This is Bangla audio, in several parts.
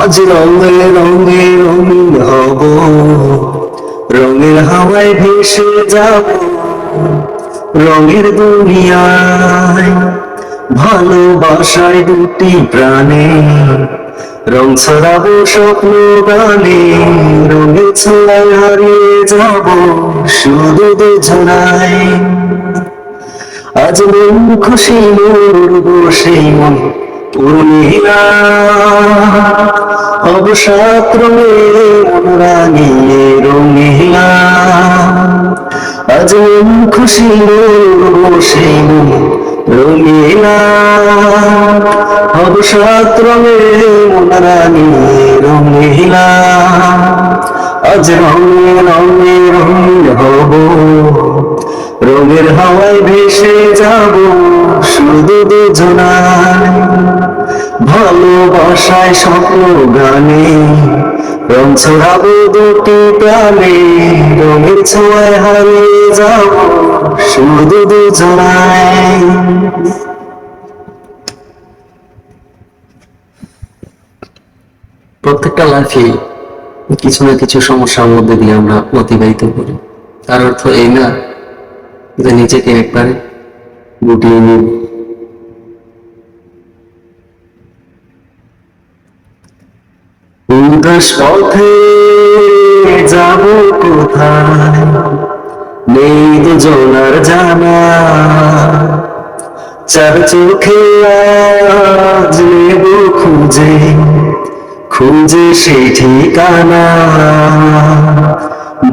আজ রঙে রঙে রঙিন হব, রঙের হাওয়ায় ভেসে যাব রঙের দুনিয়ায়। ভালোবাসায় দুটি প্রাণে রং ছড়াবো স্বপ্ন গানে, রঙের ছোঁয়ায় হারিয়ে যাব শুধু দুজনায়। আজ মন খুশি মোর বসে মন পূর্ণিমা, অবসাদ রঙে মন রাঙিয়ে রঙিলা। আজ মন খুশি মোর বসে মন রঙিলা, অবসাদ রঙে মন রাঙিয়ে রঙিলা। আজ রঙে রঙে রঙিন হব, রঙের হাওয়ায় ভেসে যাব শুধু দুজনায়। ভালোবাসায় স্বপ্ন গানে রং ছড়াবো দুটি প্রাণে, রঙের ছোঁয়ায় হারিয়ে যাব শুধু দুজনায়। প্রত্যেকটা লাইফে কিছু না কিছু সমস্যার মধ্যে দিয়ে আমরা অতিবাহিত করি। তার অর্থ এই না যে নিজেকে একবারে গুটিয়ে নিন। উদাস পথে যাব কোথায়, নেই দুজনার জানা। চার চোখে আজ নেব খুঁজে খুঁজে সেই ঠিকানা।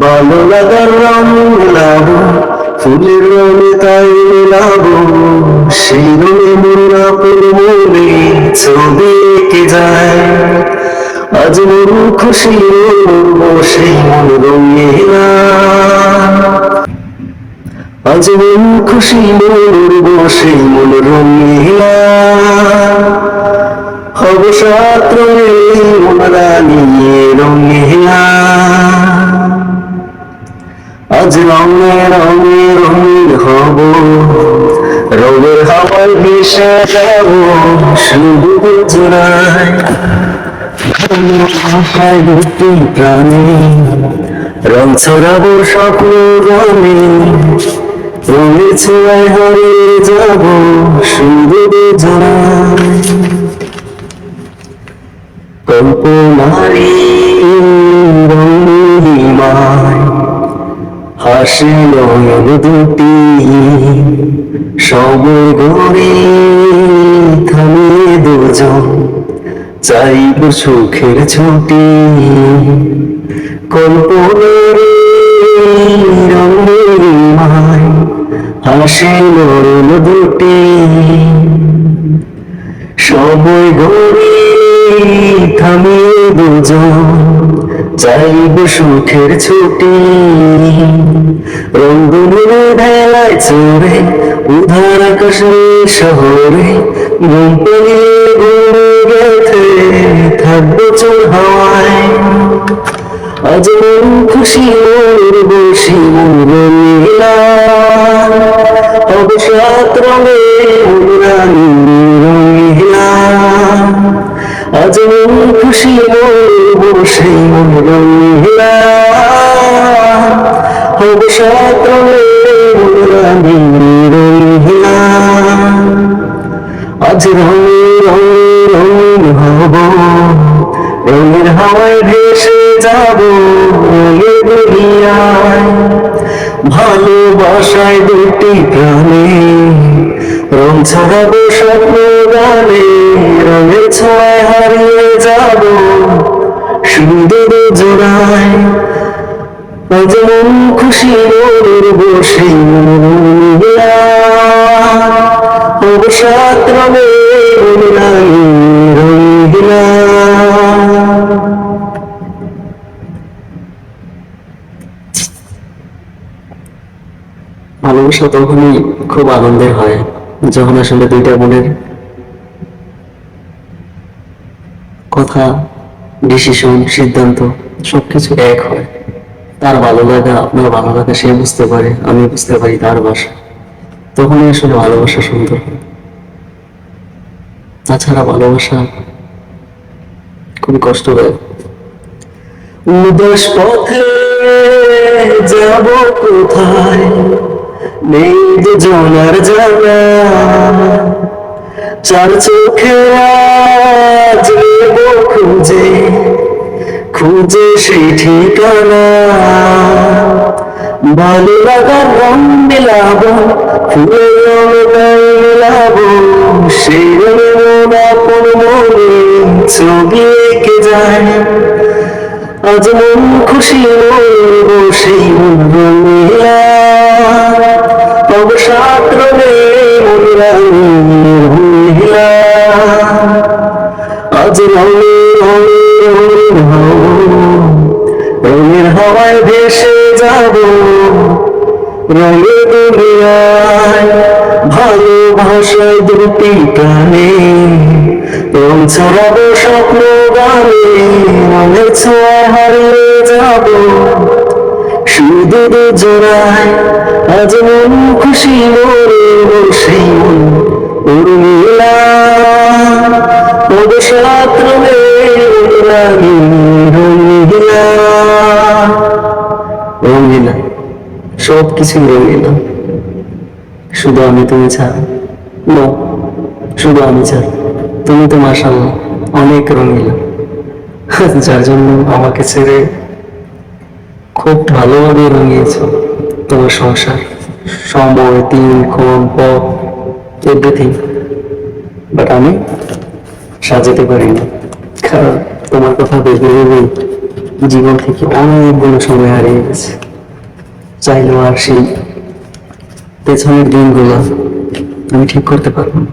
ভালো লাগার রং মেলাবো, ফুলের রঙে তাই মেলাবো, সেই রঙে মোরা মনে ছবি এঁকে যায়। আজ মন খুশি বসে মন রঙিলা, আজ মন খুশি মোর বসে মন রঙিলা। অবসাদ রঙে মন রাঙিয়ে রঙিলা। আজ রঙে রঙে রঙিন হব, রঙের হাওয়ায় ভেসে যাব শুধু দুজনায়। ভালোবাসায় দুটি প্রাণে রং ছড়াবো স্বপ্ন গানে, রঙের ছোঁয়ায় হারিয়ে যাব শুধু দুজনায়। কল্পনারী রঙিমায় হাসি নয়ন দুটি, সময় গড়ে থামিয়ে দুজন চাইব সুখের ছুটি। কল্পনারী রঙিমায় হাসি নয়ন দুটি, সময় গড়ে থামিয়ে দুজন চাইব সুখের ছুটি। রঙ্গনের ভেলায় চড়ে উধার আকাশের শহরে, ঘুম পেয়ে ঘুরে গেছে থাকবো চোর হাওয়ায়। আজ মন খুশি মোর বসি মন রঙিলা, অবসাদ রঙে মন রাঙিয়ে রঙিলা। আজ মন খুশি মোর বসে মন রঙিলা, অবসাদ রঙে মন রাঙিয়ে রঙিলা। আজ রঙে রঙে রঙিন হব, রঙের হাওয়ায় ভেসে যাব রঙের দুনিয়ায়। ভালোবাসায় দুটি প্রাণে রং ছড়াবো স্বপ্ন গানে, রঙের ছোঁয়ায় হারিয়ে যাব শুধু দুজনায়। আজ মন খুশি মোর বসে মন রঙিলা, অবসাদ রঙে মন রাঙিয়ে রঙিলা। ভালোবাসা তখনই খুব আনন্দের হয় যখন আসলে দুইটা মনের কথা, ডিসিশন, সিদ্ধান্ত সবকিছু এক হয়। তার ভালো লাগা, আপনার ভালো লাগা সে বুঝতে পারে, আমি বুঝতে পারি তার ভাষা, তখনই আসলে ভালোবাসা সুন্দর হয়। তাছাড়া ভালোবাসা খুব খুবই কষ্টদায়ক। উদাস পথে যাব কোথায়, নেই দুজনার জানা, চার চোখে আজ নেব খুঁজে খুঁজে সেই ঠিকানা। ভালো লাগার রং মেলাবো, ফুলের রং মেলাবো, সেই রঙে মন আপন মনে ছবি এঁকে যায়। আজ মন খুশি রইব সেই রঙিলা, তব সাত রঙে মন রঙিলা। আজ রঙে রঙে রঙের হাওয়ায় ভেসে যাব রঙের দুনিয়ায়। ভালোবাসায় দুটি প্রাণে রং ছড়াবো স্বপ্ন গানে, রঙের ছোঁয়ায় হারিয়ে যাব শুধু দুজনায়। আজ মন খুশি মরে সেই উর্মিলা, তবে সাত রঙিলা। রঙিলা, সব কিছুই রঙিলা, শুধু আমি তুমি ছাড়া। নো, শুধু আমি ছাড়া। তুমি তো মাশাআল্লাহ অনেক রঙিলা, যার জন্য আমাকে ছেড়ে খুব ভালোভাবে রঙিয়েছ তোমার সংসার, সময়, দিনক্ষণ, পথ, এভরিথিং। বাট আমি সাজাতে পারি না, কারণ তোমার কথা ভেবে ভেবেই জীবন থেকে অনেকগুলো সময় হারিয়ে গেছে। চাইলেও আর সেই পেছনের দিনগুলো আমি ঠিক করতে পারবো না।